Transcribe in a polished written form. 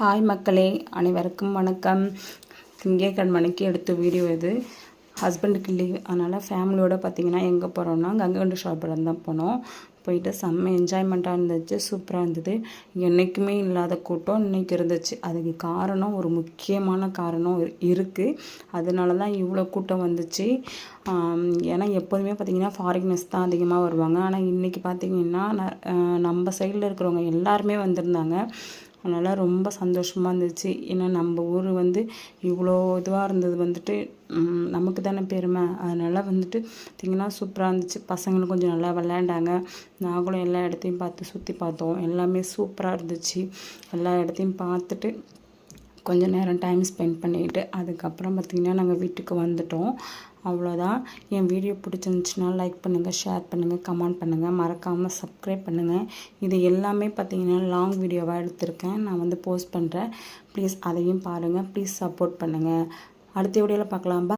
Hi மக்களே, அனைவருக்கும் வணக்கம். திங்கட்கிழமைக்கு எடுத்த வீடியோ இது. ஹஸ்பண்டுக்கு லீவ், அதனால் ஃபேமிலியோடு பார்த்திங்கன்னா எங்கே போகிறோன்னா கங்கை ஷாப்பில் தான் போனோம். போயிட்டு செம்ம என்ஜாய்மெண்ட்டாக இருந்துச்சு, சூப்பராக இருந்தது. என்றைக்குமே இல்லாத கூட்டம் இன்றைக்கி இருந்துச்சு. அதுக்கு காரணம், ஒரு முக்கியமான காரணம் இருக்குது. அதனால தான் இவ்வளோ கூட்டம் வந்துச்சு. ஏன்னா எப்போதுமே பார்த்திங்கன்னா ஃபாரினர்ஸ் தான் அதிகமாக வருவாங்க. ஆனால் இன்றைக்கி பார்த்திங்கன்னா நம்ம சைடில் இருக்கிறவங்க எல்லாருமே வந்திருந்தாங்க. அதனால் ரொம்ப சந்தோஷமாக இருந்துச்சு. ஏன்னா நம்ம ஊர் இவ்வளோ இதுவாக இருந்தது நமக்கு தானே பெருமை. அதனால் பார்த்திங்கன்னா சூப்பராக இருந்துச்சு. பசங்களும் கொஞ்சம் நல்லா விளையாண்டாங்க. நாங்களும் எல்லா இடத்தையும் பார்த்து சுற்றி பார்த்தோம். எல்லாமே சூப்பராக இருந்துச்சு. எல்லா இடத்தையும் பார்த்துட்டு கொஞ்சம் நேரம் டைம் ஸ்பெண்ட் பண்ணிவிட்டு அதுக்கப்புறம் பார்த்திங்கன்னா நாங்கள் வீட்டுக்கு வந்துட்டோம். அவ்வளோதான். என் வீடியோ பிடிச்சிருந்துச்சுன்னா லைக் பண்ணுங்கள், ஷேர் பண்ணுங்கள், கமெண்ட் பண்ணுங்கள், மறக்காமல் சப்ஸ்கிரைப் பண்ணுங்கள். இது எல்லாமே பார்த்திங்கன்னா லாங் வீடியோவாக எடுத்திருக்கேன். நான் போஸ்ட் பண்ணுறேன். ப்ளீஸ் அதையும் பாருங்கள். ப்ளீஸ் சப்போர்ட் பண்ணுங்கள். அடுத்த வீடியோவில் பார்க்கலாம்.